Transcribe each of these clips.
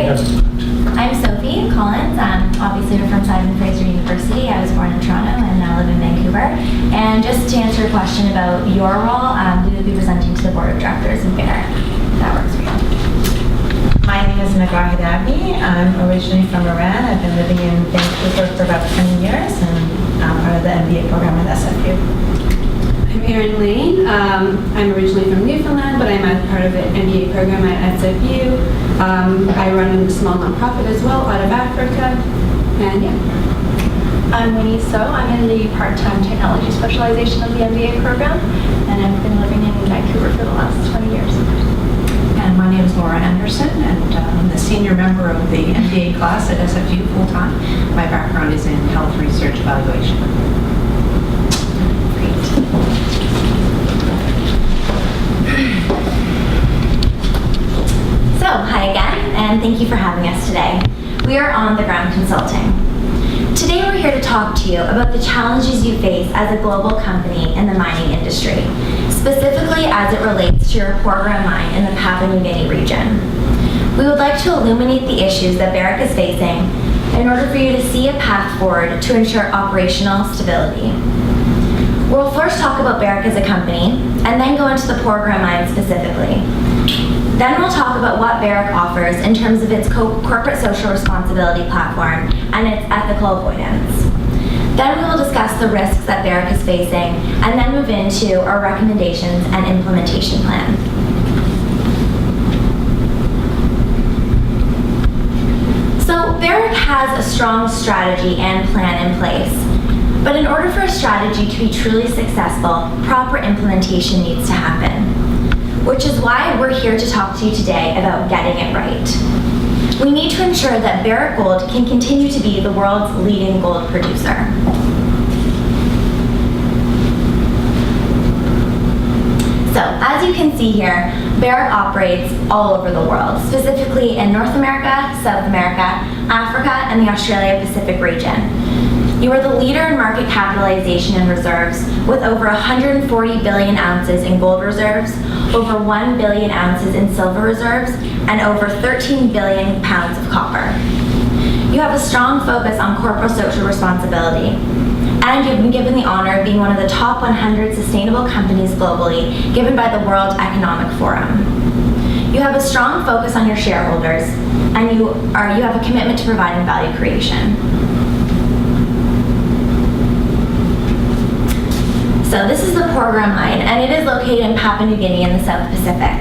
I'm Sophie Collins. Obviously, we're from Fraser University. I was born in Toronto and now live in Vancouver. And just to answer your question about your role, we would be presenting to the board of directors in Ibecc. That works for you. My name is Nagar Hidabi. I'm originally from Iran. I've been living in Vancouver for about 20 years and I'm part of the MBA program at SFU. I'm Erin Lane. I'm originally from Newfoundland, but I'm a part of the MBA program at SFU. I run a small nonprofit as well out of Africa. And yeah. I'm Winnie So. I'm in the part-time technology specialization of the MBA program, and I've been living in Vancouver for the last 20 years. And my name is Laura Anderson, and I'm the senior member of the MBA class at SFU full-time. My background is in health research evaluation. So, hi again, and thank you for having us today. We are On the Ground Consulting. Today we're here to talk to you about the challenges you face as a global company in the mining industry, specifically as it relates to your Porgera mine in the Papua New Guinea region. We would like to illuminate the issues that Ibecc is facing in order for you to see a path forward to ensure operational stability. We'll first talk about Ibecc as a company, and then go into the Porgera mine specifically. Then we'll talk about what Ibecc offers in terms of its corporate social responsibility platform and its ethical avoidance. Then we will discuss the risks that Ibecc is facing, and then move into our recommendations and implementation plan. So Ibecc has a strong strategy and plan in place. But in order for a strategy to be truly successful, proper implementation needs to happen, which is why we're here to talk to you today about getting it right. We need to ensure that Ibecc Gold can continue to be the world's leading gold producer. So, as you can see here, Ibecc operates all over the world, specifically in North America, South America, Africa, and the Australia-Pacific region. You are the leader in market capitalization and reserves, with over 140 billion ounces in gold reserves, over 1 billion ounces in silver reserves, and over 13 billion pounds of copper. You have a strong focus on corporate social responsibility, and you've been given the honor of being one of the top 100 sustainable companies globally, given by the World Economic Forum. You have a strong focus on your shareholders, and you have a commitment to providing value creation. So this is the Porgera mine, and it is located in Papua New Guinea in the South Pacific.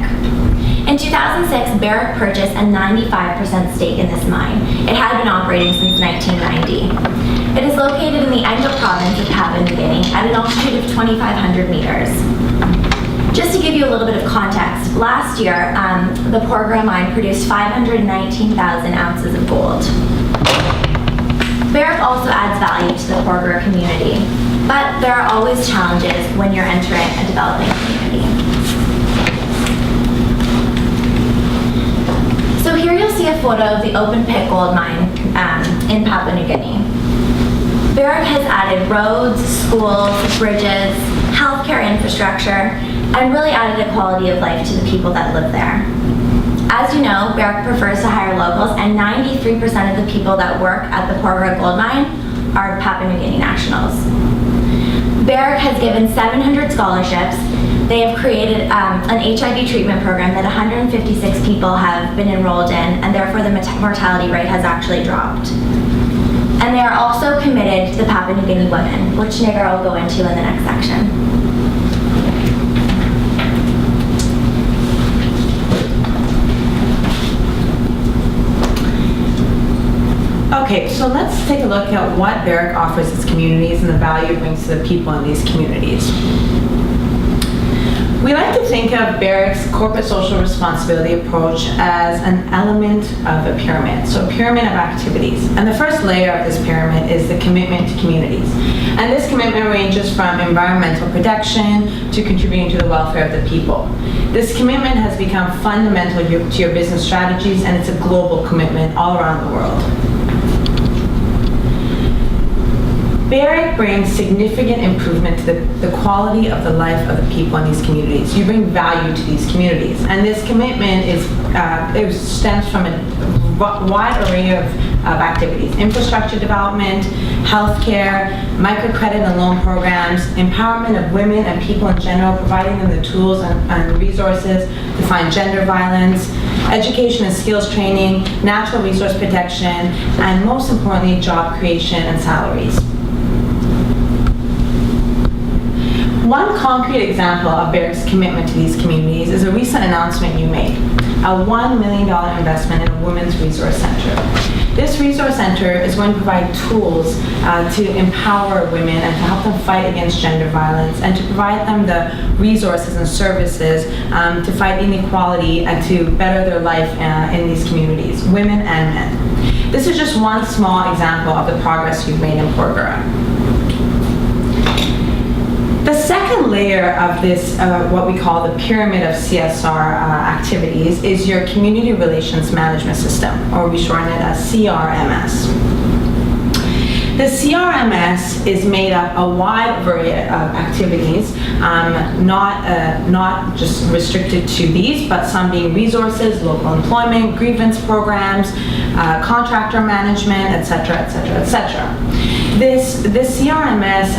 In 2006, Ibecc purchased a 95% stake in this mine. It had been operating since 1990. It is located in the Ibecc province of Papua New Guinea at an altitude of 2,500 meters. Just to give you a little bit of context, last year, the Porgera mine produced 519,000 ounces of gold. Ibecc also adds value to the Porgera community, but there are always challenges when you're entering a developing community. So here you'll see a photo of the open pit gold mine in Papua New Guinea. Ibecc has added roads, schools, bridges, healthcare infrastructure, and really added a quality of life to the people that live there. As you know, Ibecc prefers to hire locals, and 93% of the people that work at the Porgera gold mine are Papua New Guinea nationals. Ibecc has given 700 scholarships. They have created an HIV treatment program that 156 people have been enrolled in, and therefore the mortality rate has actually dropped. And they are also committed to the Papua New Guinea women, which Nagar will go into in the next section. Okay, so let's take a look at what Ibecc offers its communities and the value it brings to the people in these communities. We like to think of Ibecc's corporate social responsibility approach as an element of a pyramid, so a pyramid of activities. And the first layer of this pyramid is the commitment to communities. And this commitment ranges from environmental protection to contributing to the welfare of the people. This commitment has become fundamental to your business strategies, and it's a global commitment all around the world. Ibecc brings significant improvement to the quality of the life of the people in these communities. You bring value to these communities, and this commitment it stems from a wide array of activities: infrastructure development, healthcare, microcredit and loan programs, empowerment of women and people in general, providing them the tools and resources to find gender violence, education and skills training, natural resource protection, and most importantly, job creation and salaries. One concrete example of Ibecc's commitment to these communities is a recent announcement you made, a $1 million investment in a women's resource center. This resource center is going to provide tools to empower women and to help them fight against gender violence and to provide them the resources and services to fight inequality and to better their life in these communities, women and men. This is just one small example of the progress you've made in Porgera. The second layer of this, what we call the pyramid of CSR activities, is your community relations management system, or we shorten it as CRMS. The CRMS is made up of a wide variety of activities, not just restricted to these, but some being resources, local employment, grievance programs, contractor management, etc., etc., etc. This CRMS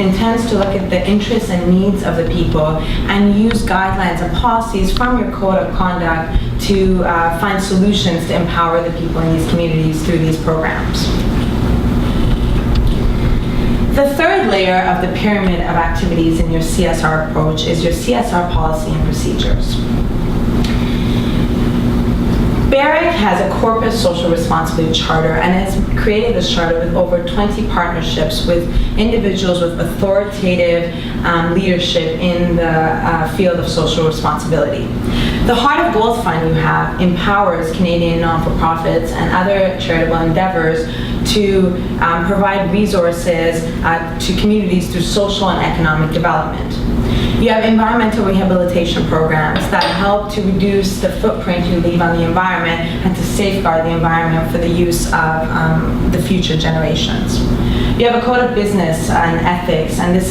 intends to look at the interests and needs of the people and use guidelines and policies from your code of conduct to find solutions to empower the people in these communities through these programs. The third layer of the pyramid of activities in your CSR approach is your CSR policy and procedures. Ibecc has a corporate social responsibility charter and has created this charter with over 20 partnerships with individuals with authoritative leadership in the field of social responsibility. The Heart of Gold Fund you have empowers Canadian non-for-profits and other charitable endeavors to provide resources to communities through social and economic development. You have environmental rehabilitation programs that help to reduce the footprint you leave on the environment and to safeguard the environment for the use of the future generations. You have a code of business and ethics, and this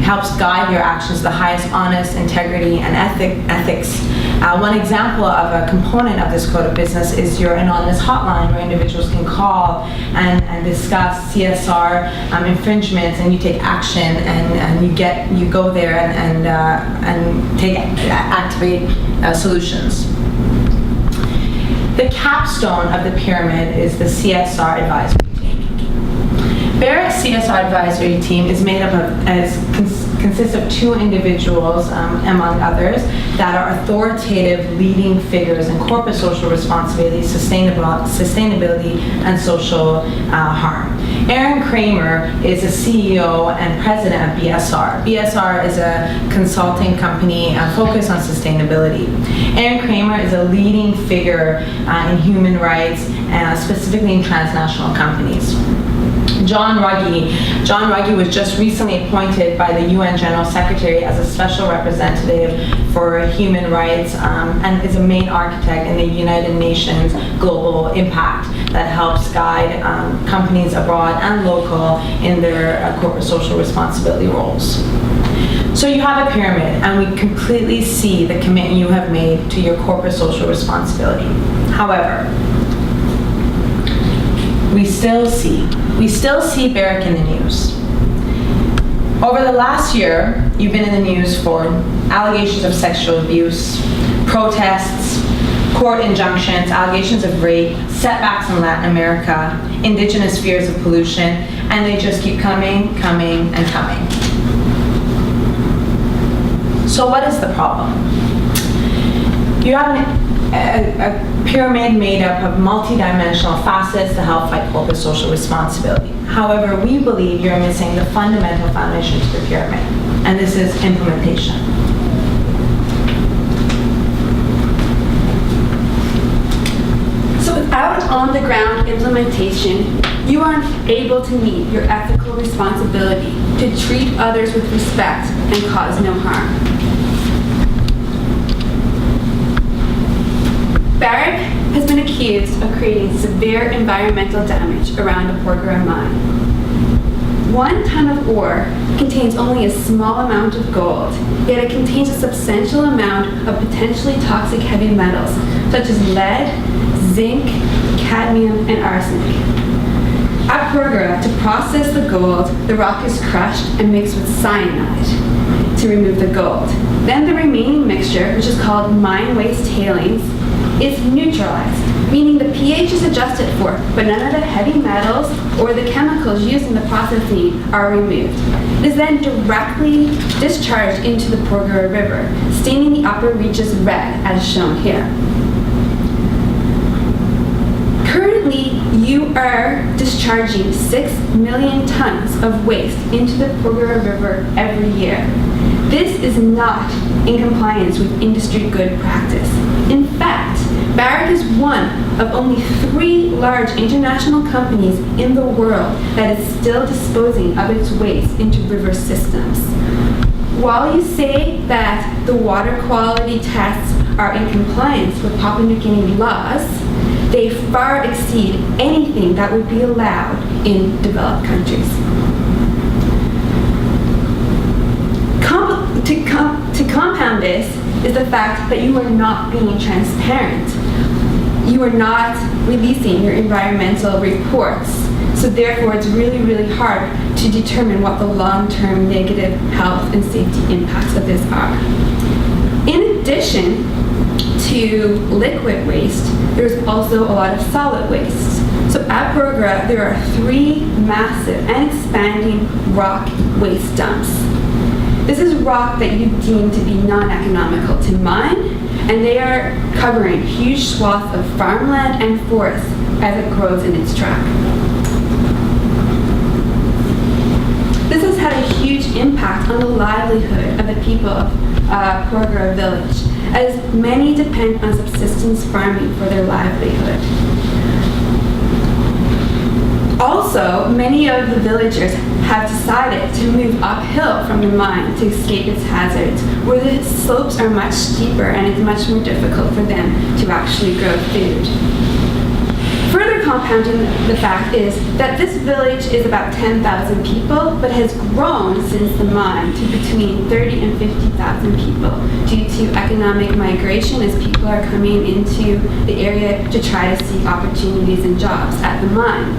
helps guide your actions to the highest honest, integrity, and ethics. One example of a component of this code of business is your anonymous hotline, where individuals can call and discuss CSR infringements, and you take action, and you go there and activate solutions. The capstone of the pyramid is the CSR advisory team. Ibecc's CSR advisory team is made up of, consists of 2 individuals, among others, that are authoritative leading figures in corporate social responsibility, sustainability, and social harm. Aaron Kramer is the CEO and president of BSR. BSR is a consulting company focused on sustainability. Aaron Kramer is a leading figure in human rights, specifically in transnational companies. John Ruggie was just recently appointed by the UN General Secretary as a special representative for human rights and is a main architect in the United Nations Global Impact that helps guide companies abroad and local in their corporate social responsibility roles. So you have a pyramid, and we completely see the commitment you have made to your corporate social responsibility. However, we still see Ibecc in the news. Over the last year, you've been in the news for allegations of sexual abuse, protests, court injunctions, allegations of rape, setbacks in Latin America, indigenous fears of pollution, and they just keep coming, and coming. So what is the problem? You have a pyramid made up of multidimensional facets to help fight corporate social responsibility. However, we believe you're missing the fundamental foundation to the pyramid, and this is implementation. So without on-the-ground implementation, you aren't able to meet your ethical responsibility to treat others with respect and cause no harm. Ibecc has been accused of creating severe environmental damage around the Porgera mine. 1 ton of ore contains only a small amount of gold, yet it contains a substantial amount of potentially toxic heavy metals, such as lead, zinc, cadmium, and arsenic. At Porgera, to process the gold, the rock is crushed and mixed with cyanide to remove the gold. Then the remaining mixture, which is called mine waste tailings, is neutralized, meaning the pH is adjusted for, but none of the heavy metals or the chemicals used in the processing are removed. It is then directly discharged into the Porgera River, staining the upper reaches red, as shown here. Currently, you are discharging 6 million tons of waste into the Porgera River every year. This is not in compliance with industry good practice. In fact, Ibecc is one of only 3 large international companies in the world that is still disposing of its waste into river systems. While you say that the water quality tests are in compliance with Papua New Guinea laws, they far exceed anything that would be allowed in developed countries. To compound this is the fact that you are not being transparent. You are not releasing your environmental reports. So therefore, it's really, really hard to determine what the long-term negative health and safety impacts of this are. In addition to liquid waste, there's also a lot of solid waste. So at Porgera, there are 3 massive and expanding rock waste dumps. This is rock that you deem to be non-economical to mine, and they are covering huge swaths of farmland and forest as it grows in its track. This has had a huge impact on the livelihood of the people of Porgera village, as many depend on subsistence farming for their livelihood. Also, many of the villagers have decided to move uphill from the mine to escape its hazards, where the slopes are much steeper and it's much more difficult for them to actually grow food. Further compounding the fact is that this village is about 10,000 people, but has grown since the mine to between 30 and 50,000 people due to economic migration as people are coming into the area to try to seek opportunities and jobs at the mine.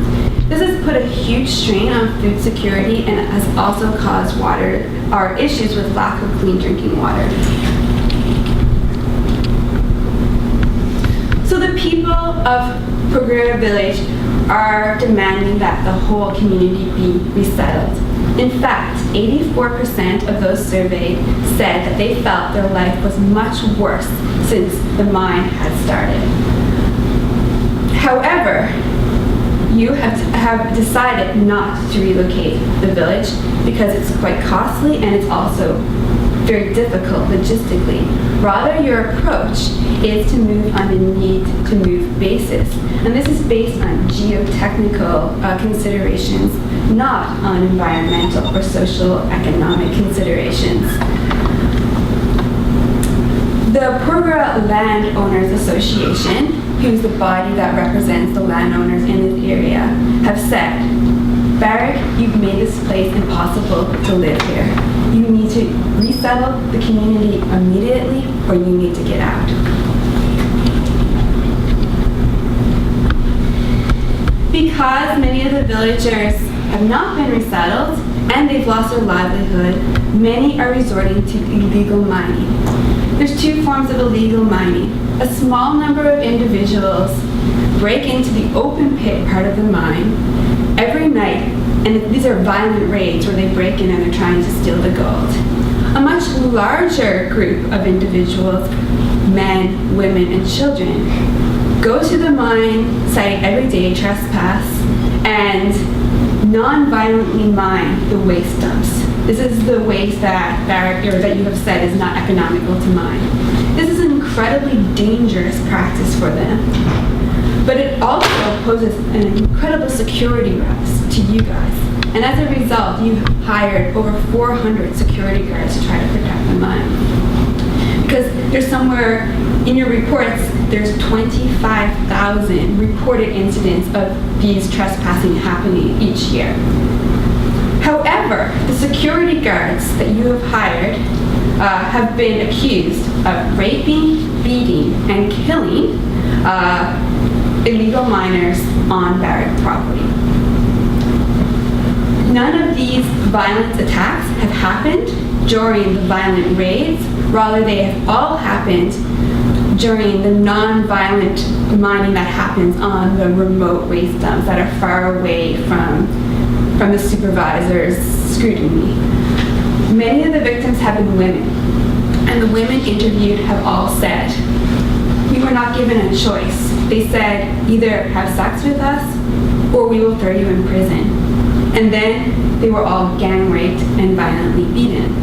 This has put a huge strain on food security and has also caused issues with lack of clean drinking water. So the people of Porgera village are demanding that the whole community be resettled. In fact, 84% of those surveyed said that they felt their life was much worse since the mine had started. However, you have decided not to relocate the village because it's quite costly and it's also very difficult logistically. Rather, your approach is to move on a need-to-move basis. And this is based on geotechnical considerations, not on environmental or social economic considerations. The Porgera Landowners Association, who's the body that represents the landowners in this area, have said, Ibecc, you've made this place impossible to live here. You need to resettle the community immediately or you need to get out. Because many of the villagers have not been resettled and they've lost their livelihood, many are resorting to illegal mining. There's 2 forms of illegal mining. A small number of individuals break into the open pit part of the mine every night, and these are violent raids where they break in and they're trying to steal the gold. A much larger group of individuals, men, women, and children, go to the mine site every day, trespass, and non-violently mine the waste dumps. This is the waste that you have said is not economical to mine. This is an incredibly dangerous practice for them. But it also poses an incredible security risk to you guys. And as a result, you hired over 400 security guards to try to protect the mine. Because there's somewhere in your reports, there's 25,000 reported incidents of these trespassing happening each year. However, the security guards that you have hired have been accused of raping, beating, and killing illegal miners on Barrick property. None of these violent attacks have happened during the violent raids. Rather, they have all happened during the non-violent mining that happens on the remote waste dumps that are far away from the supervisor's scrutiny. Many of the victims have been women, and the women interviewed have all said, "We were not given a choice." They said, "Either have sex with us, or we will throw you in prison." And then they were all gang raped and violently beaten.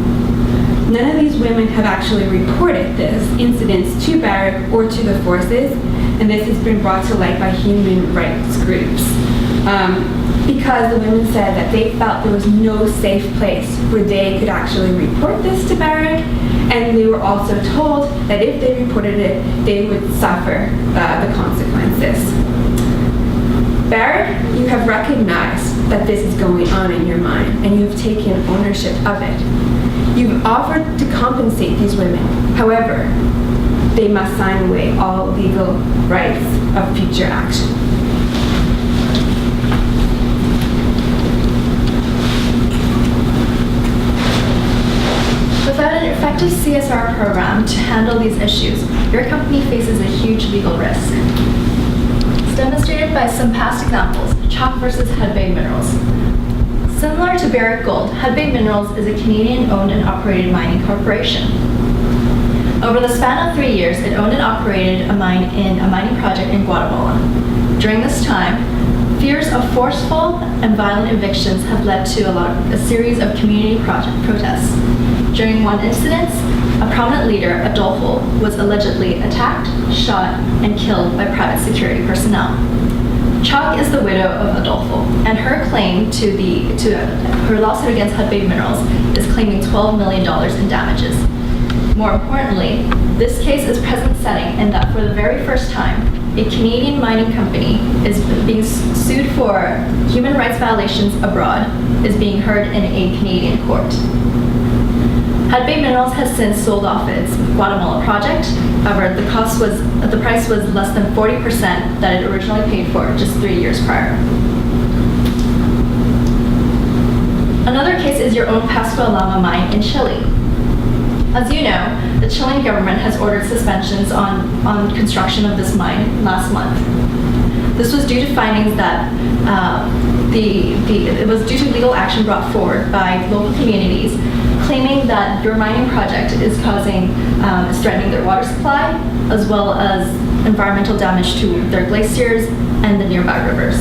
None of these women have actually reported this incidents to Barrick or to the forces, and this has been brought to light by human rights groups. Because the women said that they felt there was no safe place where they could actually report this to Barrick, and they were also told that if they reported it, they would suffer the consequences. Barrick, you have recognized that this is going on in your mind, and you've taken ownership of it. You've offered to compensate these women. However, they must sign away all legal rights of future action. Without an effective CSR program to handle these issues, your company faces a huge legal risk. It's demonstrated by some past examples, Chalk versus Hudbay Minerals. Similar to Barrick Gold, Hudbay Minerals is a Canadian-owned and operated mining corporation. Over the span of 3 years, it owned and operated a mining project in Guatemala. During this time, fears of forceful and violent evictions have led to a series of community protests. During one incident, a prominent leader, Adolfo, was allegedly attacked, shot, and killed by private security personnel. Chalk is the widow of Adolfo, and her claim to her lawsuit against Hudbay Minerals is claiming $12 million in damages. More importantly, this case is precedent setting in that for the very first time, a Canadian mining company is being sued for human rights violations abroad, is being heard in a Canadian court. Hudbay Minerals has since sold off its Guatemala project. However, the price was less than 40% that it originally paid for just 3 years prior. Another case is your own Pascua Lama mine in Chile. As you know, the Chilean government has ordered suspensions on construction of this mine last month. This was due to findings that it was due to legal action brought forward by local communities claiming that your mining project is threatening their water supply, as well as environmental damage to their glaciers and the nearby rivers.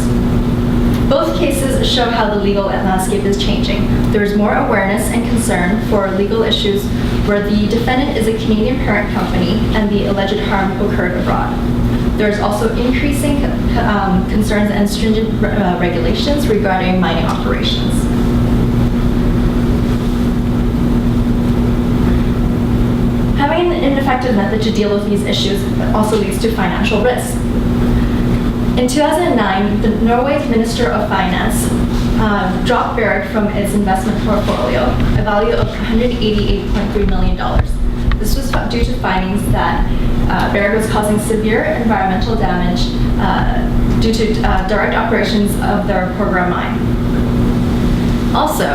Both cases show how the legal landscape is changing. There is more awareness and concern for legal issues where the defendant is a Canadian parent company and the alleged harm occurred abroad. There is also increasing concerns and stringent regulations regarding mining operations. Having an effective method to deal with these issues also leads to financial risk. In 2009, the Norway's Minister of Finance dropped Barrick from its investment portfolio, a value of $188.3 million. This was due to findings that Barrick was causing severe environmental damage due to direct operations of their Porgera mine. Also,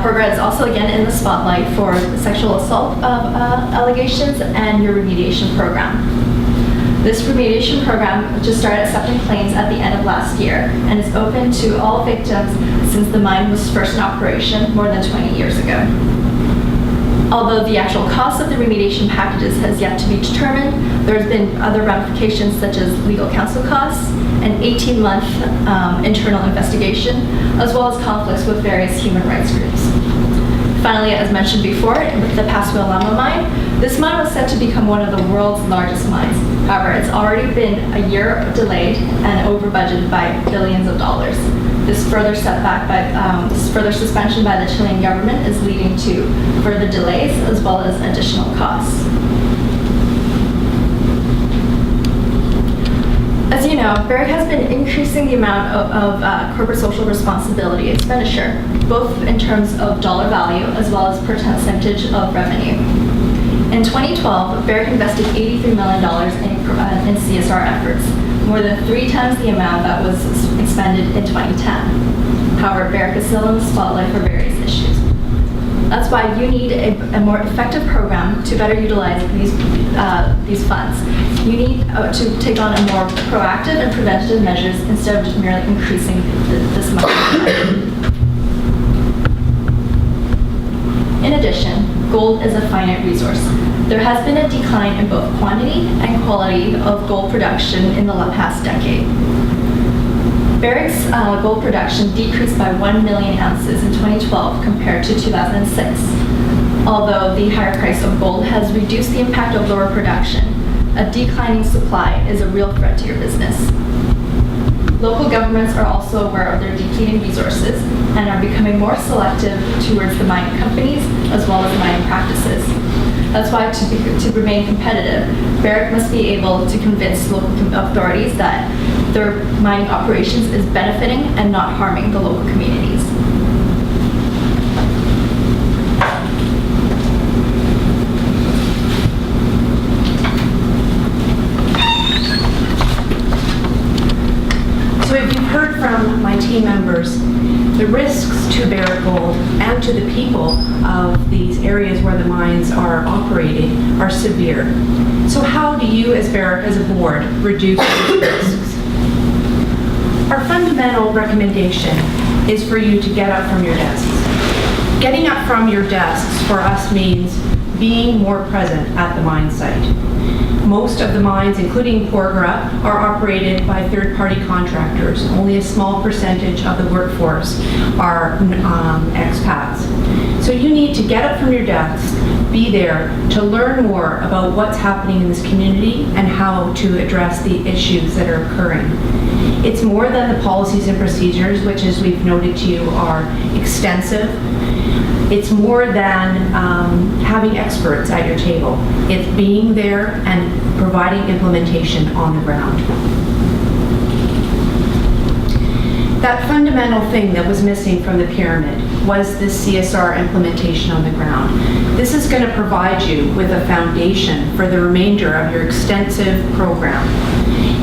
Porgera is also again in the spotlight for sexual assault allegations and your remediation program. This remediation program just started accepting claims at the end of last year and is open to all victims since the mine was first in operation more than 20 years ago. Although the actual cost of the remediation packages has yet to be determined, there has been other ramifications such as legal counsel costs, an 18-month internal investigation, as well as conflicts with various human rights groups. Finally, as mentioned before, with the Pascua Lama mine, this mine was set to become one of the world's largest mines. However, it's already been a year delayed and over budgeted by billions of dollars. This further further suspension by the Chilean government is leading to further delays as well as additional costs. As you know, Barrick has been increasing the amount of corporate social responsibility expenditure. both in terms of dollar value as well as percentage of revenue. In 2012, Ibecc invested $83 million in CSR efforts, more than 3 times the amount that was expended in 2010. However, Ibecc is still in the spotlight for various issues. That's why you need a more effective program to better utilize these funds. You need to take on a more proactive and preventative measures instead of just merely increasing this money. In addition, gold is a finite resource. There has been a decline in both quantity and quality of gold production in the past decade. Ibecc's gold production decreased by 1 million ounces in 2012 compared to 2006. Although the higher price of gold has reduced the impact of lower production, a declining supply is a real threat to your business. Local governments are also aware of their depleting resources and are becoming more selective towards the mining companies as well as mining practices. That's why to remain competitive, Ibecc must be able to convince local authorities that their mining operations is benefiting and not harming the local communities. So if you've heard from my team members, the risks to Ibecc Gold and to the people of these areas where the mines are operating are severe. So how do you as Ibecc, as a board, reduce these risks? Our fundamental recommendation is for you to get up from your desks. Getting up from your desks for us means being more present at the mine site. Most of the mines, including Porgera, are operated by third-party contractors. Only a small percentage of the workforce are expats. So you need to get up from your desk, be there to learn more about what's happening in this community and how to address the issues that are occurring. It's more than the policies and procedures, which, as we've noted to you, are extensive. It's more than having experts at your table. It's being there and providing implementation on the ground. That fundamental thing that was missing from the pyramid was this CSR implementation on the ground. This is going to provide you with a foundation for the remainder of your extensive program.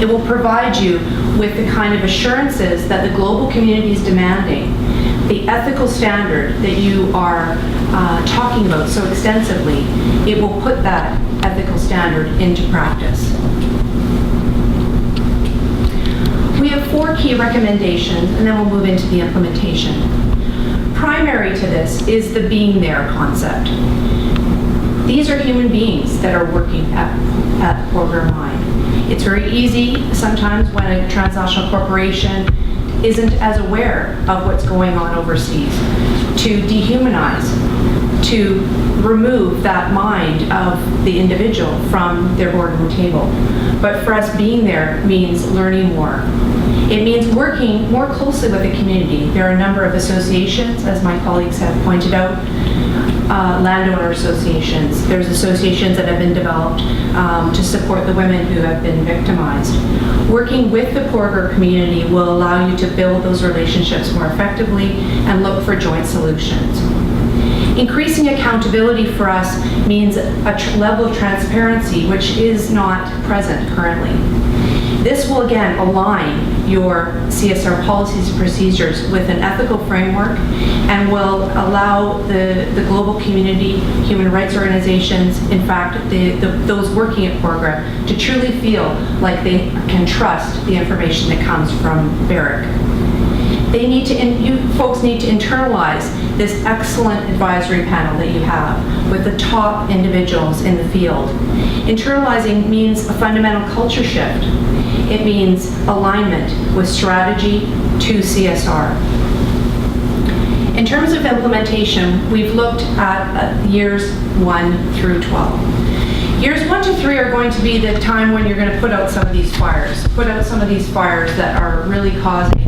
It will provide you with the kind of assurances that the global community is demanding, the ethical standard that you are talking about so extensively. It will put that ethical standard into practice. We have 4 key recommendations, and then we'll move into the implementation. Primary to this is the being there concept. These are human beings that are working at the Porgera mine. It's very easy sometimes when a transnational corporation isn't as aware of what's going on overseas to dehumanize, to remove that mind of the individual from their boardroom table. But for us, being there means learning more. It means working more closely with the community. There are a number of associations, as my colleagues have pointed out, landowner associations. There's associations that have been developed to support the women who have been victimized. Working with the Porgera community will allow you to build those relationships more effectively and look for joint solutions. Increasing accountability for us means a level of transparency which is not present currently. This will again align your CSR policies and procedures with an ethical framework and will allow the global community, human rights organizations, in fact, those working at Porgera, to truly feel like they can trust the information that comes from Ibecc. You folks need to internalize this excellent advisory panel that you have with the top individuals in the field. Internalizing means a fundamental culture shift. It means alignment with strategy to CSR. In terms of implementation, we've looked at years 1 through 12. Years 1 to 3 are going to be the time when you're going to put out some of these fires that are really causing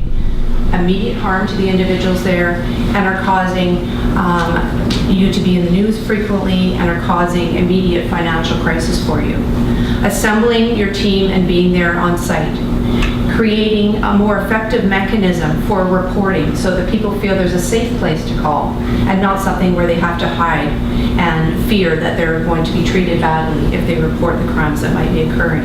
immediate harm to the individuals there and are causing you to be in the news frequently and are causing immediate financial crisis for you. Assembling your team and being there on site. creating a more effective mechanism for reporting so that people feel there's a safe place to call and not something where they have to hide and fear that they're going to be treated badly if they report the crimes that might be occurring.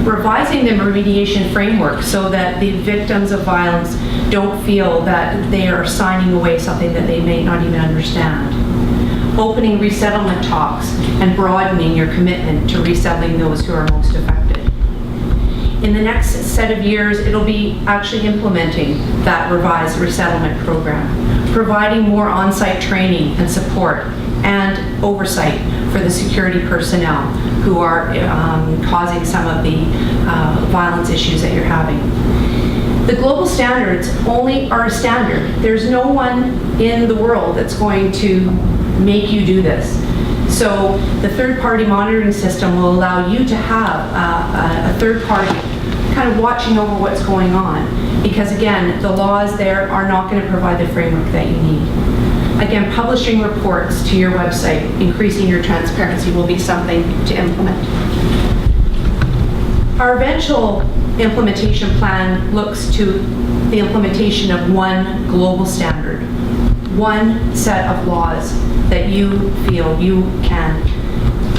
Revising the remediation framework so that the victims of violence don't feel that they are signing away something that they may not even understand. Opening resettlement talks and broadening your commitment to resettling those who are most affected. In the next set of years, it'll be actually implementing that revised resettlement program, providing more on-site training and support and oversight for the security personnel who are causing some of the violence issues that you're having. The global standards only are a standard. There's no one in the world that's going to make you do this. So the third-party monitoring system will allow you to have a third party kind of watching over what's going on, because again, the laws there are not going to provide the framework that you need. Again, publishing reports to your website, increasing your transparency will be something to implement. Our eventual implementation plan looks to the implementation of one global standard, one set of laws that you feel you can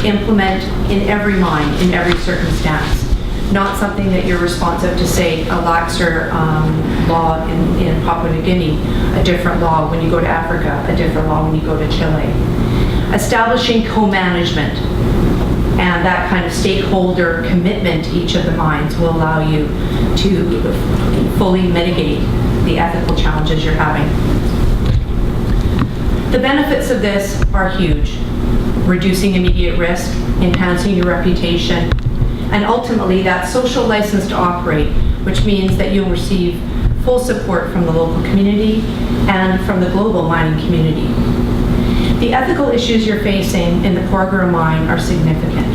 implement in every mine, in every circumstance. Not something that you're responsive to, say, a laxer law in Papua New Guinea, a different law when you go to Africa, a different law when you go to Chile. Establishing co-management and that kind of stakeholder commitment to each of the mines will allow you to fully mitigate the ethical challenges you're having. The benefits of this are huge. Reducing immediate risk, enhancing your reputation, and ultimately that social license to operate, which means that you'll receive full support from the local community and from the global mining community. The ethical issues you're facing in the Porgera mine are significant,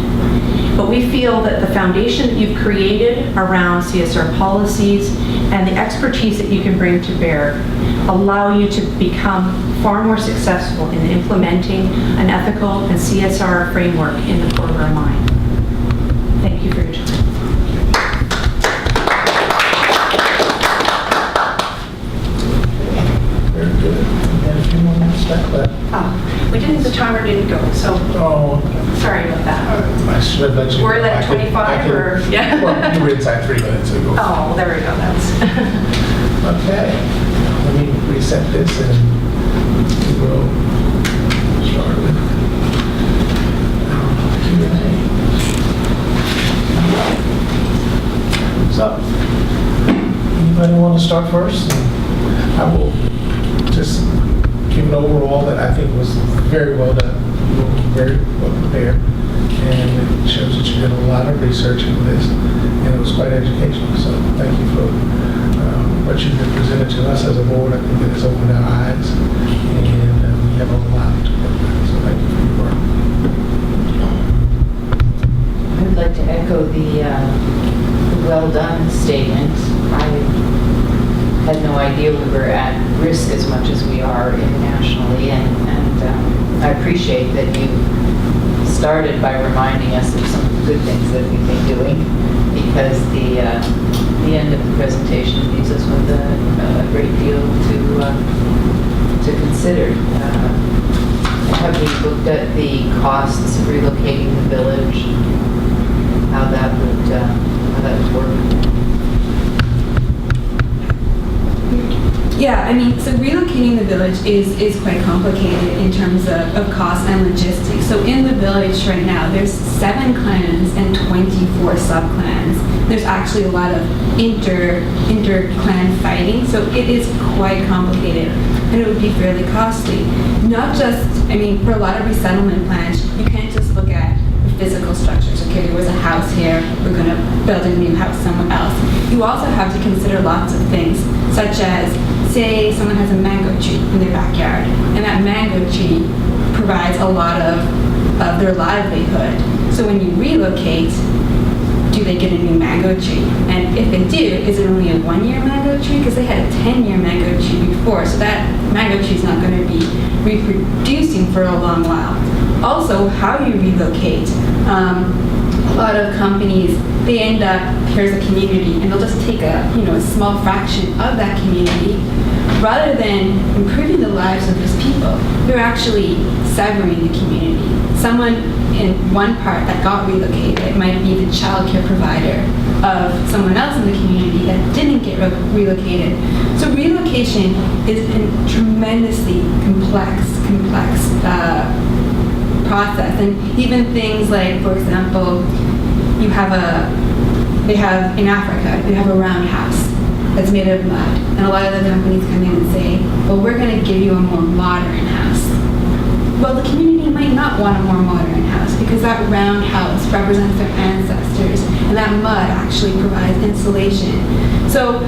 but we feel that the foundation that you've created around CSR policies and the expertise that you can bring to bear allow you to become far more successful in implementing an ethical and CSR framework in the Porgera mine. Thank you for your time. Very good. And a few more minutes back left. The timer didn't go, so Oh, sorry about that. I should have let you. We're at I could- 25 I could- or- yeah. Well, you were inside 3 minutes ago. Oh, well, there we go. That's Okay. Let me reset this and we will start with Q&A. So, anybody want to start first? I will just give an overall that I think was very well done. You were very well prepared, and it shows that you did a lot of research into this, and it was quite educational. So, thank you for what you have presented to us as a board. I think it has opened our eyes, and we have a lot to work with. So, thank you for your work. I'd like to echo the well done statement. I had no idea we were at risk as much as we are internationally, and I appreciate that you started by reminding us of some of the good things that we've been doing, because the end of the presentation leaves us with a great deal to consider. Have we looked at the costs of relocating the village? How that would work? Yeah, I mean, so relocating the village is quite complicated in terms of cost and logistics. So in the village right now, there's 7 clans and 24 sub-clans. There's actually a lot of inter-clan fighting, so it is quite complicated, and it would be fairly costly. Not just, I mean, for a lot of resettlement plans, you can't just look at the physical structures. Okay, there was a house here, we're going to build a new house somewhere else. You also have to consider lots of things, such as, say someone has a mango tree in their backyard, and that mango tree provides a lot of their livelihood. So when you relocate, do they get a new mango tree? And if they do, is it only a 1-year mango tree? Because they had a 10-year mango tree before, so that mango tree is not going to be reproducing for a long while. Also, how you relocate. a lot of companies, they end up, here's a community, and they'll just take a small fraction of that community. Rather than improving the lives of those people, they're actually severing the community. Someone in one part that got relocated might be the child care provider of someone else in the community that didn't get relocated. So relocation is a tremendously complex process. And even things like, for example, they have in Africa, they have a roundhouse that's made of mud. And a lot of the companies come in and say, well, we're going to give you a more modern house. Well, the community might not want a more modern house because that roundhouse represents their ancestors, and that mud actually provides insulation. So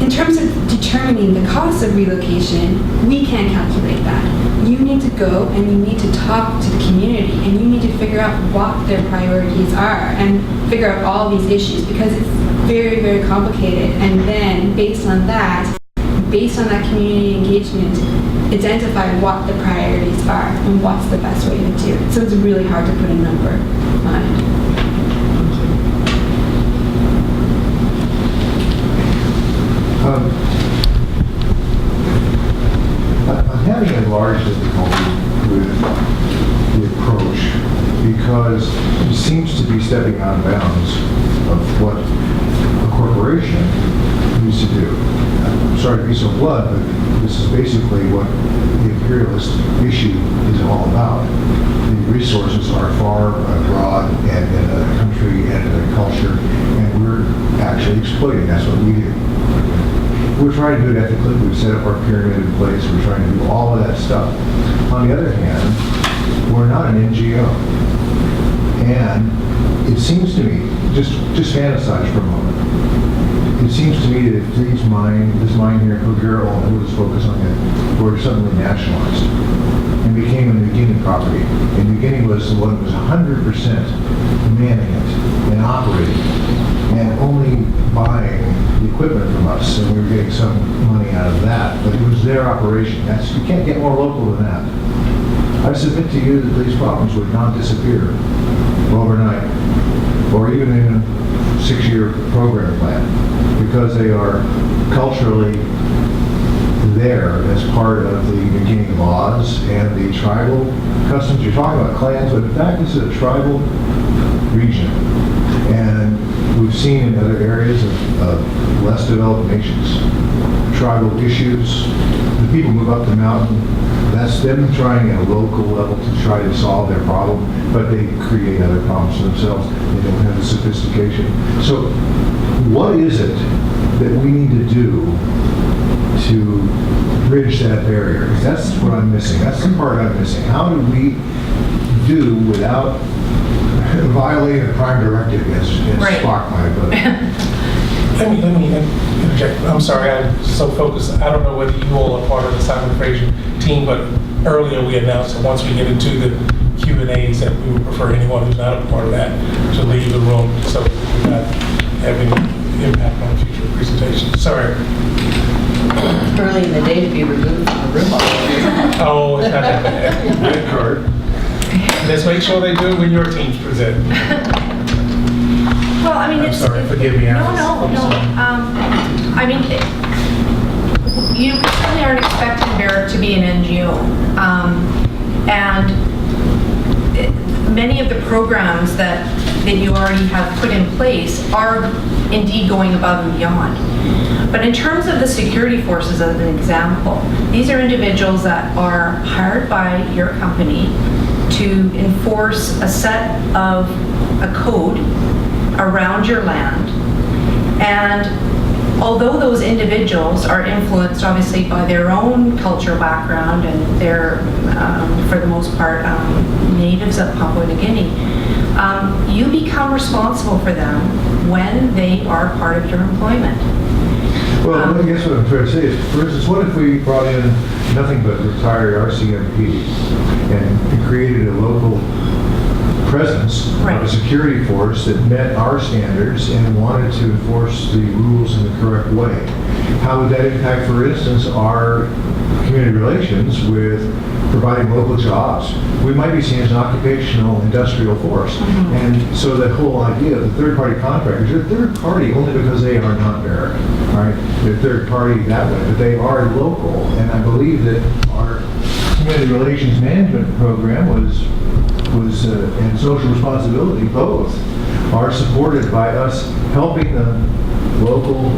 in terms of determining the cost of relocation, we can't calculate that. You need to go and you need to talk to the community, and you need to figure out what their priorities are and figure out all these issues, because it's very, very complicated. And then based on that community engagement, identify what the priorities are and what's the best way to do it. So it's really hard to put a number on it. I'm having a large difficulty with the approach because it seems to be stepping out of bounds of what a corporation needs to do. I'm sorry to be so blunt, but this is basically what the imperialist issue is all about. The resources are far abroad and in a country and in a culture, and we're actually exploiting. That's what we do. We're trying to do it ethically. We've set up our pyramid in place. We're trying to do all of that stuff. On the other hand, we're not an NGO. And it seems to me, just fantasize for a moment, it seems to me that if this mine here in Kogera, and we'll just focus on it, were suddenly nationalized and became a New Guinea property. And New Guinea was the one that was 100% manning it and operating and only buying the equipment from us, and we were getting some money out of that, but it was their operation. You can't get more local than that. I submit to you that these problems would not disappear overnight, or even in a 6-year program plan, because they are culturally there as part of the New Guinea laws and the tribal customs. You're talking about clans, but in fact this is a tribal region. And we've seen in other areas of less developed nations, tribal issues, the people move up the mountain, that's them trying at a local level to try to solve their problem, but they create other problems for themselves. They don't have the sophistication. So what is it that we need to do to bridge that barrier? Because that's what I'm missing. That's the part I'm missing. How do we do without violating the prime directive, as Spock might have put it? Let me interject. I'm sorry, I'm so focused. I don't know whether you all are part of the Simon Fraser team, but earlier we announced that once we get into the Q&As that we would prefer anyone who's not a part of that to leave the room so that we do not have any impact on future presentations. Sorry. Early in the day to be removed from the room already. Oh, it's not that bad. Red card. Let's make sure they do it when your teams present. Well, I mean, I'm sorry, forgive me. No. I mean, you certainly aren't expecting Ibecc to be an NGO. Many of the programs that you already have put in place are indeed going above and beyond. But in terms of the security forces, as an example, these are individuals that are hired by your company to enforce a set of a code around your land. And although those individuals are influenced obviously by their own cultural background and they're, for the most part, natives of Papua New Guinea, you become responsible for them when they are part of your employment. Well, I guess what I'm trying to say is, for instance, what if we brought in nothing but retired RCMP and created a local presence of a Right. security force that met our standards and wanted to enforce the rules in the correct way. How would that impact, for instance, our community relations with providing local jobs? We might be seen as an occupational industrial force. And so that whole idea of the third-party contractors, they're third party only because they are not Ibecc, right? They're third party that way, but they are local. And I believe that our community relations management program and social responsibility, both are supported by us helping the local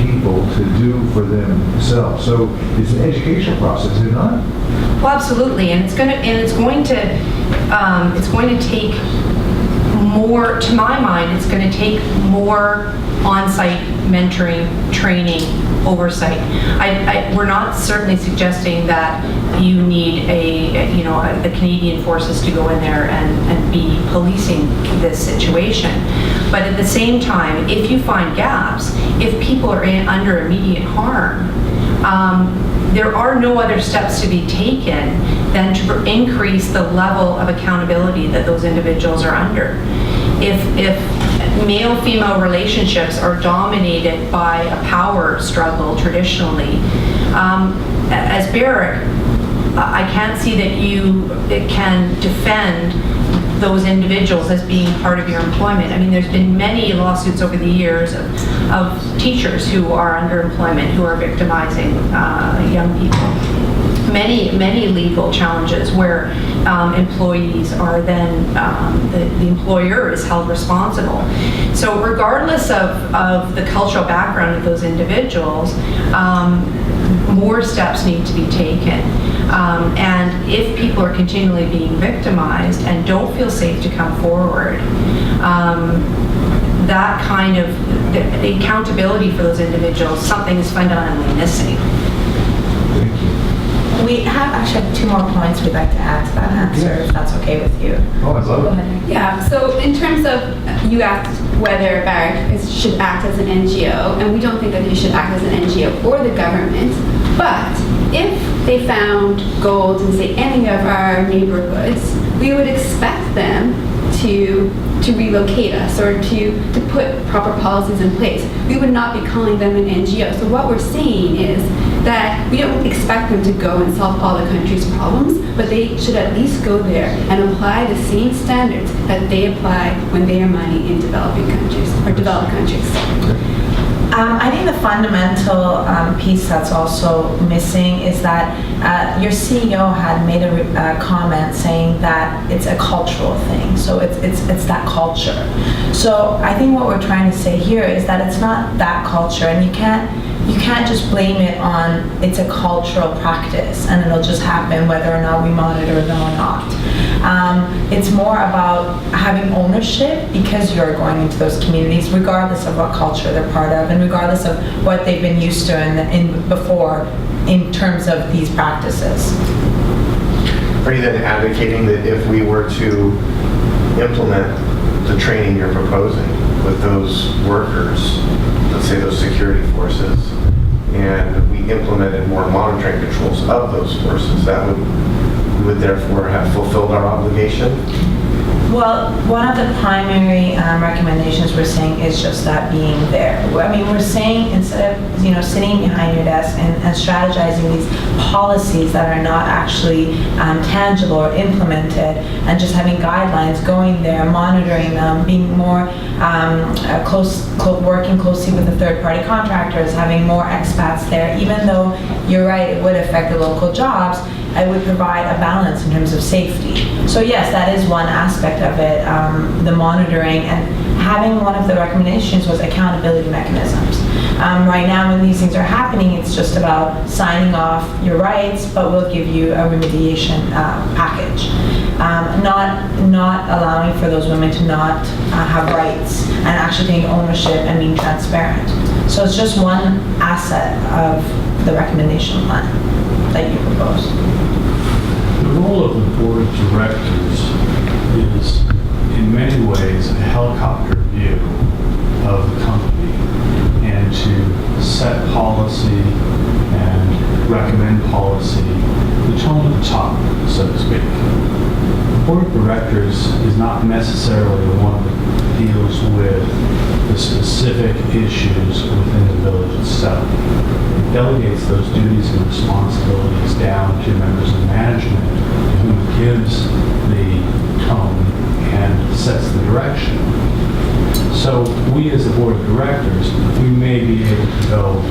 people to do for themselves. So it's an educational process, is it not? Well, absolutely, and it's going to take more. To my mind, it's going to take more on-site mentoring, training, oversight. We're not certainly suggesting that you need the Canadian forces to go in there and be policing this situation. But at the same time, if you find gaps, if people are under immediate harm, there are no other steps to be taken than to increase the level of accountability that those individuals are under. If male-female relationships are dominated by a power struggle traditionally, as Ibecc, I can't see that you can defend those individuals as being part of your employment. I mean, there's been many lawsuits over the years of teachers who are underemployment, who are victimizing young people. Many legal challenges where employees are then, the employer is held responsible. So regardless of the cultural background of those individuals, more steps need to be taken. And if people are continually being victimized and don't feel safe to come forward, that kind of the accountability for those individuals, something is fundamentally missing. We actually have 2 more points we'd like to add to that answer, if that's okay with you. Oh, I love Go it. ahead. Yeah, so in terms of, you asked whether Ibecc should act as an NGO, and we don't think that they should act as an NGO or the government, but if they found gold in, say, any of our neighborhoods, we would expect them to relocate us or to put proper policies in place. We would not be calling them an NGO. So what we're saying is that we don't expect them to go and solve all the country's problems, but they should at least go there and apply the same standards that they apply when they are money in developing countries or developed countries. I think the fundamental piece that's also missing is that your CEO had made a comment saying that it's a cultural thing. So it's that culture. So I think what we're trying to say here is that it's not that culture, and you can't just blame it on it's a cultural practice and it'll just happen whether or not we monitor them or not. It's more about having ownership because you're going into those communities regardless of what culture they're part of and regardless of what they've been used to before in terms of these practices. Are you then advocating that if we were to implement the training you're proposing with those workers, let's say those security forces, and we implemented more monitoring controls of those forces, that we would therefore have fulfilled our obligation? Well, one of the primary recommendations we're saying is just that being there. I mean, we're saying instead of sitting behind your desk and strategizing these policies that are not actually tangible or implemented, and just having guidelines, going there, monitoring them, being more working closely with the third-party contractors, having more expats there. Even though you're right, it would affect the local jobs, it would provide a balance in terms of safety. So yes, that is one aspect of it, the monitoring, and having one of the recommendations was accountability mechanisms. Right now when these things are happening, it's just about signing off your rights, but we'll give you a remediation package. Not allowing for those women to not have rights and actually taking ownership and being transparent. So it's just one asset of the recommendation plan that you propose. The role of the board of directors is in many ways a helicopter view of the company and to set policy and recommend policy, the tone at the top, so to speak. the board of directors is not necessarily the one that deals with the specific issues within the village itself. It delegates those duties and responsibilities down to members of management, who gives the tone and sets the direction. So we as the board of directors, we may be able to go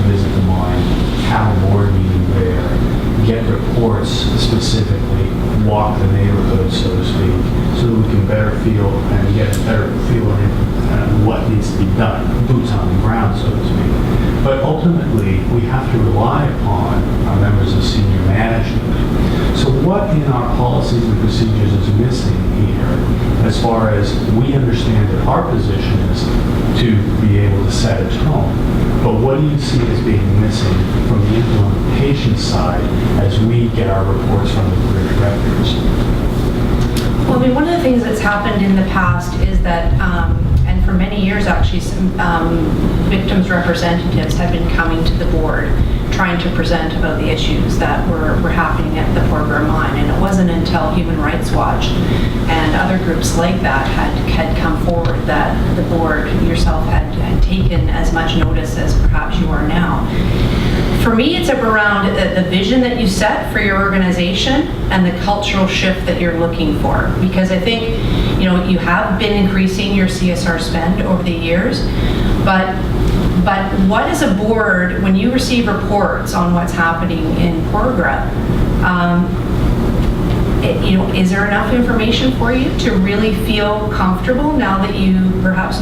visit the mine, have a board meeting there, get reports specifically, walk the neighborhood, so to speak, so that we can better feel and get a better feeling of what needs to be done, boots on the ground, so to speak. But ultimately, we have to rely upon our members of senior management. So what in our policies and procedures is missing here, as far as we understand that our position is to be able to set a tone, but what do you see as being missing from the implementation side as we get our reports from the board of directors? Well, I mean, one of the things that's happened in the past is that, and for many years actually, some victims' representatives have been coming to the board trying to present about the issues that were happening at the Porgera mine. And it wasn't until Human Rights Watch and other groups like that had come forward that the board yourself had taken as much notice as perhaps you are now. For me, it's around the vision that you set for your organization and the cultural shift that you're looking for. Because I think, you know, you have been increasing your CSR spend over the years, but what is a board, when you receive reports on what's happening in Porgera, you know, is there enough information for you to really feel comfortable now that you perhaps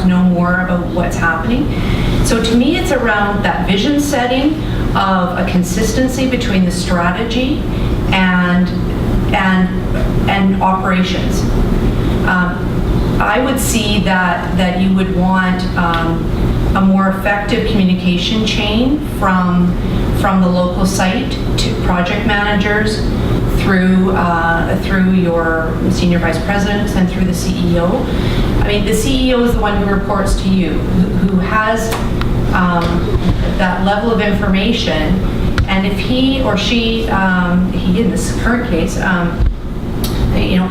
know more about what's happening? So to me, it's around that vision setting of a consistency between the strategy and operations. I would see that you would want a more effective communication chain from the local site to project managers, through your senior vice presidents and through the CEO. I mean, the CEO is the one who reports to you, who has that level of information, and if he or she, in this current case, you know,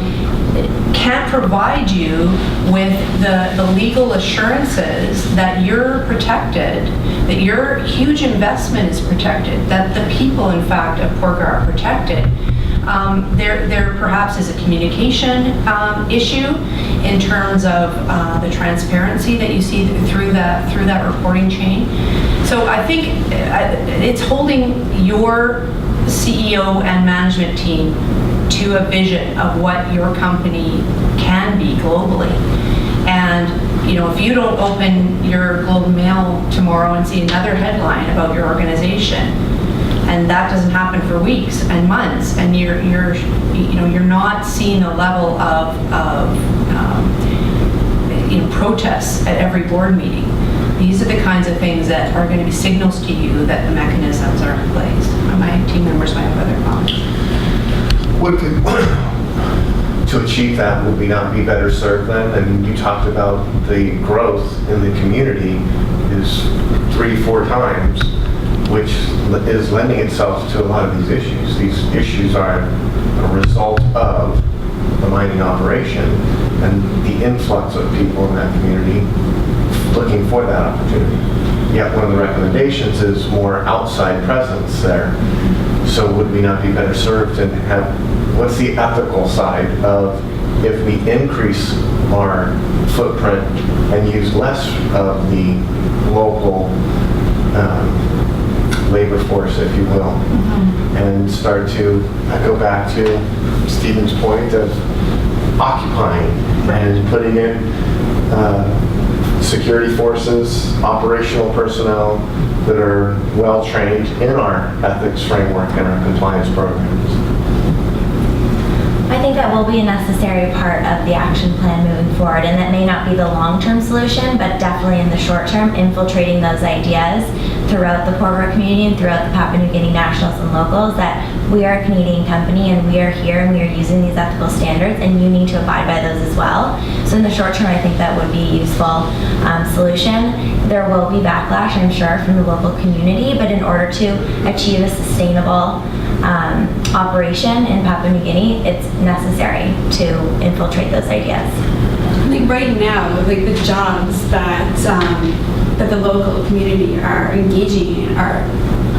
can't provide you with the legal assurances that you're protected, that your huge investment is protected, that the people, in fact, of Porgera are protected. There perhaps is a communication issue in terms of the transparency that you see through that reporting chain. So I think it's holding your CEO and management team to a vision of what your company can be globally. And you know, if you don't open your Globe and Mail tomorrow and see another headline about your organization, and that doesn't happen for weeks and months, and you're not seeing a level of protests at every board meeting. These are the kinds of things that are going to be signals to you that the mechanisms are in place. My team members might have other comments. To achieve that, would we not be better served then? And you talked about the growth in the community is 3-4 times, which is lending itself to a lot of these issues. These issues are a result of the mining operation and the influx of people in that community looking for that opportunity. Yet one of the recommendations is more outside presence there. So would we not be better served to have, what's the ethical side of if we increase our footprint and use less of the local labor force, if you will, and start to go back to Stephen's point of occupying and putting in security forces, operational personnel that are well trained in our ethics framework and our compliance programs. I think that will be a necessary part of the action plan moving forward, and that may not be the long-term solution, but definitely in the short term, infiltrating those ideas throughout the Porgera community and throughout the Papua New Guinea nationals and locals that we are a Canadian company and we are here and we are using these ethical standards and you need to abide by those as well. So in the short term, I think that would be a useful solution. There will be backlash, I'm sure, from the local community, but in order to achieve a sustainable operation in Papua New Guinea, it's necessary to infiltrate those ideas. I think right now, like the jobs that the local community are engaging in are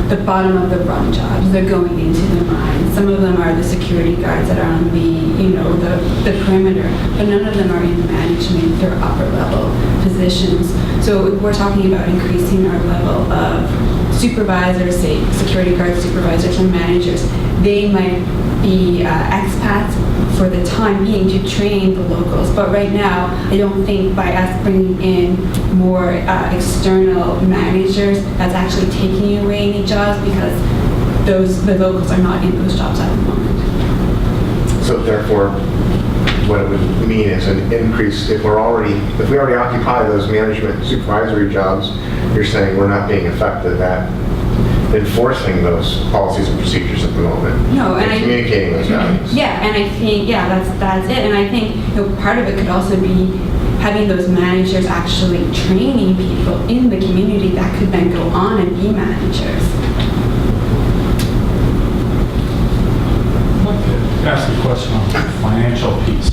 the bottom of the rung jobs. They're going into the mine. Some of them are the security guards that are on the perimeter, but none of them are in management or upper level positions. So if we're talking about increasing our level of supervisors, say security guard supervisors and managers, they might be expats for the time being to train the locals. But right now, I don't think by us bringing in more external managers, that's actually taking away any jobs, because the locals are not in those jobs at the moment. So therefore, what it would mean is an increase, if we already occupy those management supervisory jobs, you're saying we're not being effective at enforcing those policies and procedures at the moment. No, and communicating those values. Yeah, and I think, that's it. And I think part of it could also be having those managers actually training people in the community that could then go on and be managers. I'd like to ask a question on the financial piece.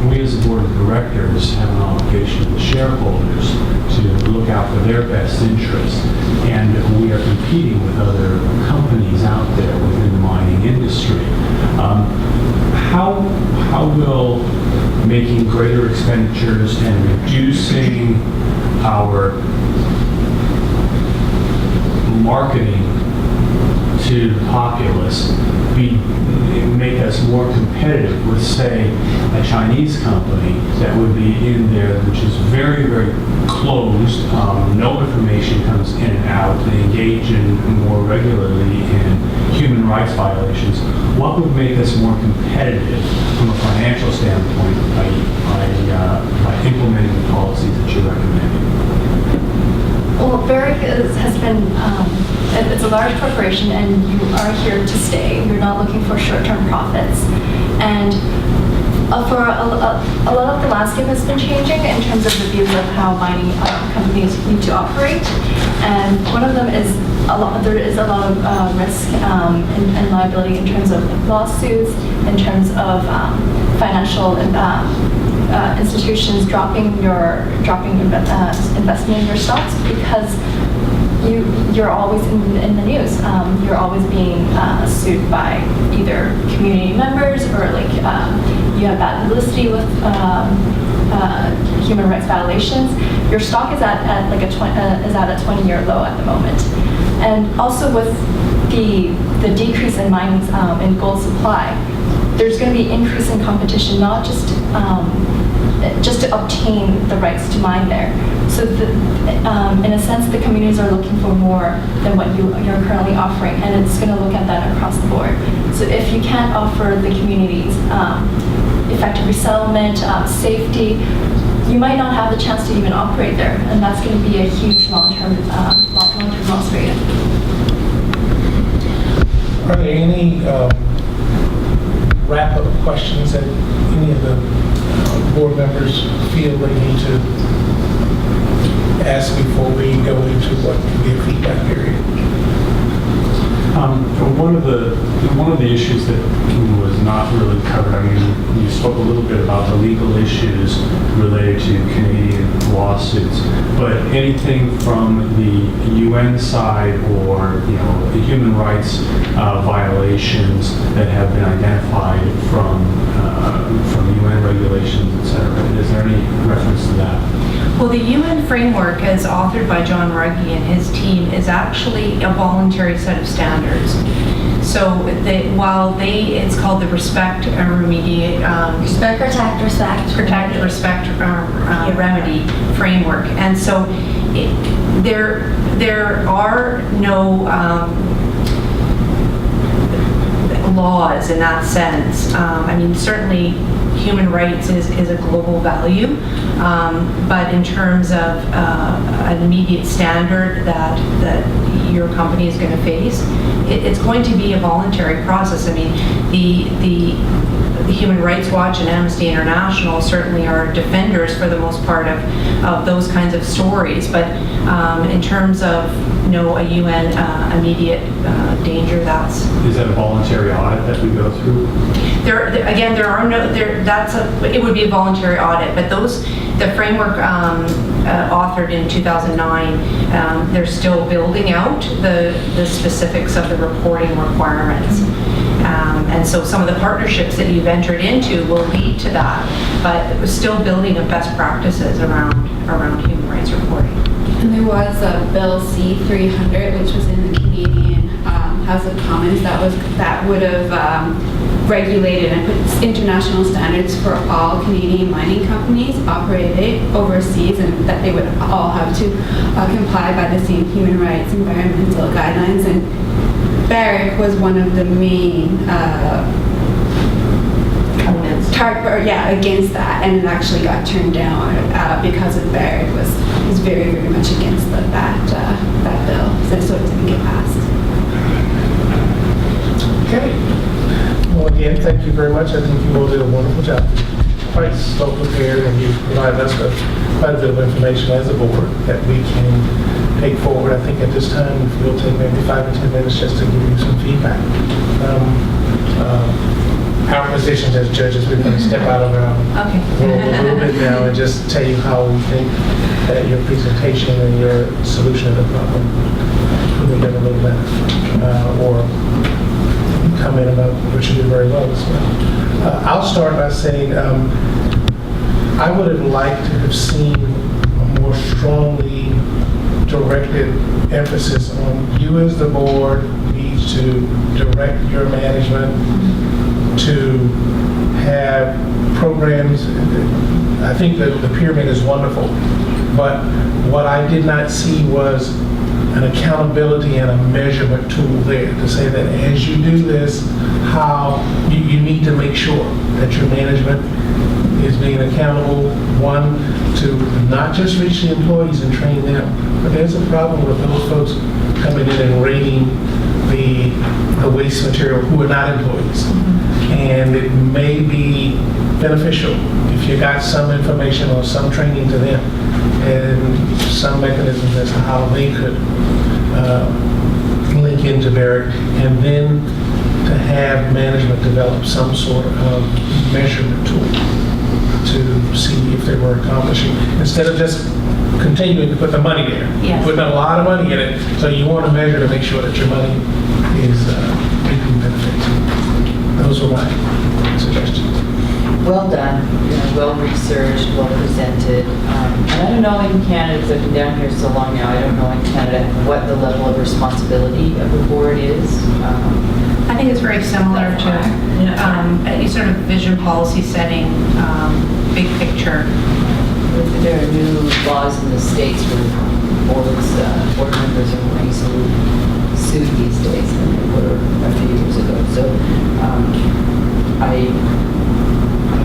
We as a board of directors have an obligation to the shareholders to look out for their best interests, and we are competing with other companies out there within the mining industry. How will making greater expenditures and reducing our marketing to the populace make us more competitive with, say, a Chinese company that would be in there, which is very, very closed. No information comes in and out. They engage in more regularly in human rights violations. What would make us more competitive from a financial standpoint by implementing the policies that you're recommending? Well, Ibecc has been, it's a large corporation, and you are here to stay. You're not looking for short-term profits. And for a lot of the landscape has been changing in terms of the views of how mining companies need to operate. And one of them is there is a lot of risk and liability in terms of lawsuits, in terms of financial institutions dropping investment in your stocks, because you're always in the news. You're always being sued by either community members, or like you have bad publicity with human rights violations. Your stock is at a 20-year low at the moment. And also with the decrease in mining in gold supply, there's going to be increase in competition, not just to obtain the rights to mine there. So in a sense, the communities are looking for more than what you're currently offering, and it's going to look at that across the board. So if you can't offer the communities effective resettlement, safety, you might not have the chance to even operate there, and that's going to be a huge long-term loss for you. Are there any wrap-up questions that any of the board members feel they need to ask before we go into what could be a feedback period? One of the issues that was not really covered, I mean, you spoke a little bit about the legal issues related to Canadian lawsuits, but anything from the UN side, or the human rights violations that have been identified from UN regulations, etc. Is there any reference to that? Well, the UN framework, as authored by John Ruggie and his team, is actually a voluntary set of standards. So it's called the Respect and Remediate... Protect, Respect, Remedy framework. And so there are no laws in that sense. I mean, certainly human rights is a global value, but in terms of an immediate standard that your company is going to face, it's going to be a voluntary process. I mean, the Human Rights Watch and Amnesty International certainly are defenders for the most part of those kinds of stories, but in terms of a UN immediate danger, Is that a voluntary audit that we go through? It would be a voluntary audit, but the framework authored in 2009, they're still building out the specifics of the reporting requirements. And so some of the partnerships that you've entered into will lead to that, but it was still building of best practices around human rights reporting. And there was a Bill C-300, which was in the Canadian House of Commons, that would have regulated and put international standards for all Canadian mining companies operated overseas, and that they would all have to comply by the same human rights, environmental guidelines. And Ibecc was one of the main against that, and it actually got turned down because Ibecc was very, very much against that bill, so it didn't get passed. Okay. Well, again, thank you very much. I think you all did a wonderful job. Quite well prepared, and you provided us with quite a bit of information as a board that we can take forward. I think at this time, if we'll take maybe 5 or 10 minutes just to give you some feedback. Our positions as judges, we're going to step out of our role a little bit now and just tell you how we think that your presentation and your solution of the problem could have been a little better, or comment about what you did very well as well. I'll start by saying I would have liked to have seen a more strongly directed emphasis on you as the board needs to direct your management to have programs. I think that the pyramid is wonderful, but what I did not see was an accountability and a measurement tool there to say that as you do this, how you need to make sure that your management is being accountable, one, to not just reach the employees and train them, but there's a problem with those folks coming in and rating the waste material who are not employees. And it may be beneficial if you got some information or some training to them and some mechanisms as to how they could link into Ibecc, and then to have management develop some sort of measurement tool to see if they were accomplishing, instead of just continuing to put the money there. Yes. Putting a lot of money in it, so you want to measure to make sure that your money is reaping benefits. Those are my suggestions. Well done, well researched, well presented. And I don't know in Canada, because I've been down here so long now, I don't know in Canada what the level of responsibility of the board is. I think it's very similar to any sort of vision, policy setting, big picture. There are new laws in the States where board members are more easily sued these days than they were a few years ago. So I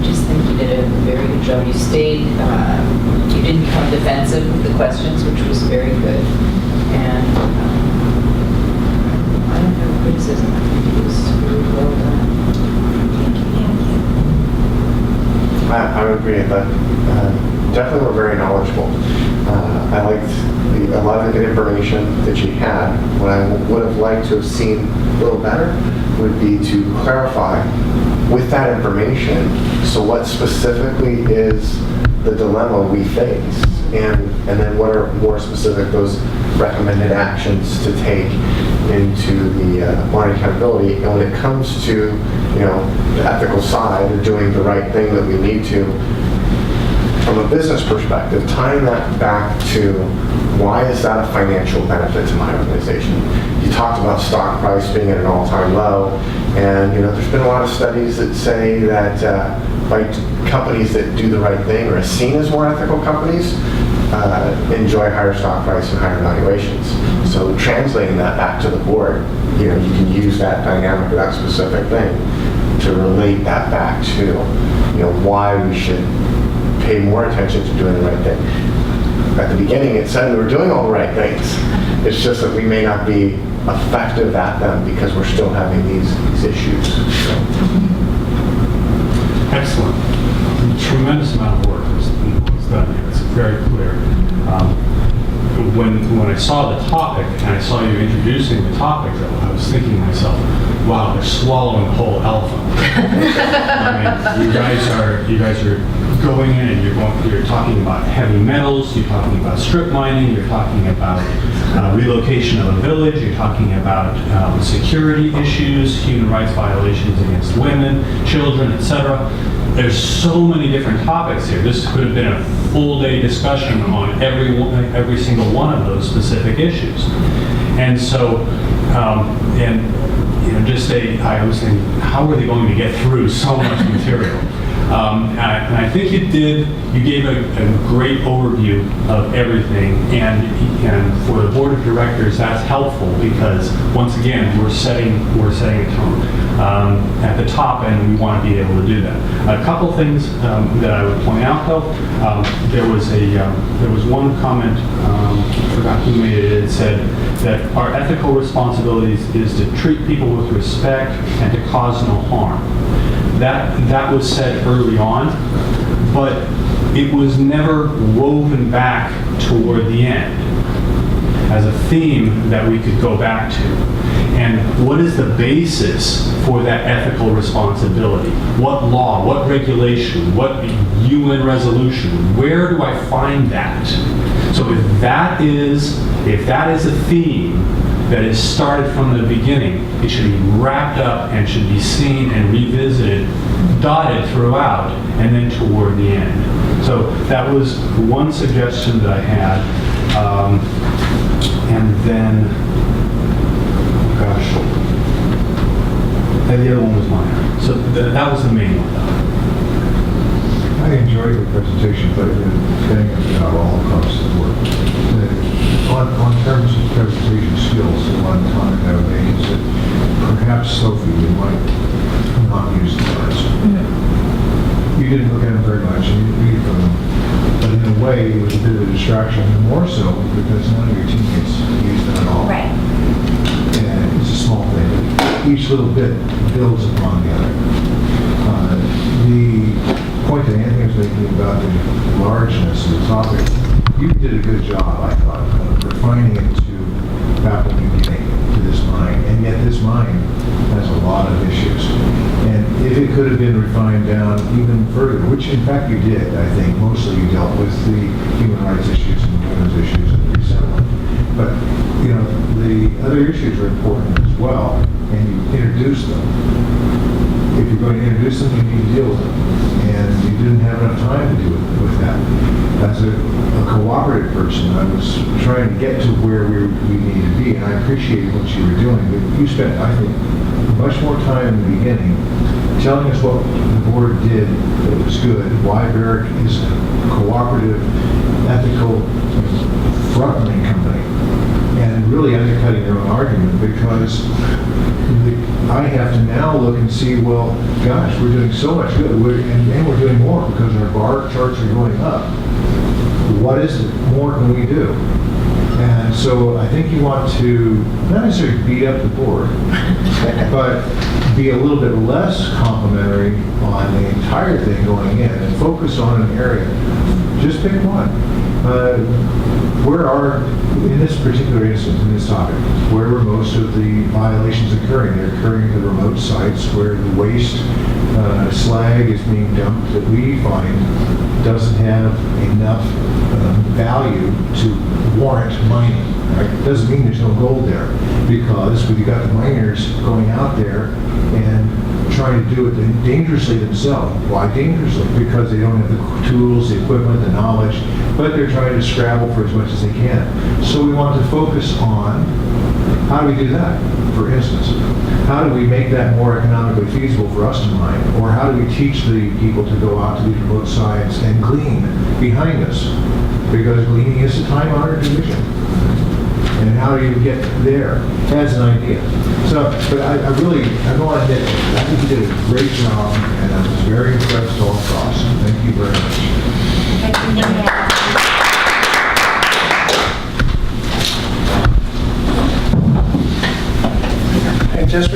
just think you did a very good job. You stayed, you didn't become defensive with the questions, which was very good. And I don't have criticism. I think it was really well done. I would agree, but definitely were very knowledgeable. I liked a lot of the good information that you had. What I would have liked to have seen a little better would be to clarify with that information, so what specifically is the dilemma we face, and then what are more specific those recommended actions to take into the monitoring accountability. And when it comes to the ethical side of doing the right thing that we need to, from a business perspective, tying that back to why is that a financial benefit to my organization? You talked about stock price being at an all-time low, and there's been a lot of studies that say that companies that do the right thing or are seen as more ethical companies enjoy higher stock price and higher valuations. So translating that back to the board, you can use that dynamic or that specific thing to relate that back to, why we should pay more attention to doing the right thing. At the beginning, it said we were doing all the right things. It's just that we may not be effective at them because we're still having these issues. Excellent. A tremendous amount of work was done here. It's very clear. When I saw the topic and I saw you introducing the topic, though, I was thinking to myself, wow, they're swallowing a whole elephant. I mean, you guys are going in and you're talking about heavy metals, you're talking about strip mining, you're talking about relocation of a village, you're talking about security issues, human rights violations against women, children, etc. There's so many different topics here. This could have been a full-day discussion on every single one of those specific issues. And so, I was thinking, how are they going to get through so much material? And I think you gave a great overview of everything, and for the board of directors, that's helpful because once again, we're setting a tone at the top, and we want to be able to do that. A couple things that I would point out, though. There was one comment, I forgot who made it. It said that our ethical responsibilities is to treat people with respect and to cause no harm. That was said early on, but it was never woven back toward the end as a theme that we could go back to. And what is the basis for that ethical responsibility? What law, what regulation, what UN resolution? Where do I find that? So if that is a theme that is started from the beginning, it should be wrapped up and should be seen and revisited, dotted throughout, and then toward the end. So that was one suggestion that I had. And then, gosh, and the other one was mine. So that was the main one. I enjoyed the presentation, but getting it out all across the board. On terms of presentation skills, the one comment I would make is that perhaps, Sophie, you might not use the words. You didn't look at them very much, and you didn't read from them. But in a way, it was a bit of a distraction, and more so because none of your teammates used them at all. Right. And it's a small thing, but each little bit builds upon the other. The point that Anthony was making about the largeness of the topic, you did a good job, I thought, of refining it to back in the beginning to this mine, and yet this mine has a lot of issues. And if it could have been refined down even further, which in fact you did, I think, mostly you dealt with the human rights issues and women's issues and the resettlement. But, the other issues are important as well, and you introduced them. If you're going to introduce them, you need to deal with them. And you didn't have enough time to do it with that. As a cooperative person, I was trying to get to where we need to be, and I appreciated what you were doing, but you spent, I think, much more time in the beginning telling us what the board did that was good, why Ibecc is a cooperative, ethical, front-running company, and really undercutting their own argument because I have to now look and see, well, gosh, we're doing so much good, and we're doing more because our bar charts are going up. What is it? More can we do? And so I think you want to not necessarily beat up the board, but be a little bit less complimentary on the entire thing going in and focus on an area. Just pick one. In this particular instance, in this topic, where were most of the violations occurring? They're occurring at the remote sites where the waste slag is being dumped that we find doesn't have enough value to warrant mining. Right? It doesn't mean there's no gold there, because we've got the miners going out there and trying to do it dangerously themselves. Why dangerously? Because they don't have the tools, the equipment, the knowledge, but they're trying to scrabble for as much as they can. So we want to focus on how do we do that, for instance? How do we make that more economically feasible for us to mine? Or how do we teach the people to go out to these remote sites and glean behind us? Because gleaning is a time-honored tradition. and how do you get there as an idea. So, but I really, I don't want to admit, I think you did a great job, and I was very impressed all across. Thank you very much. And just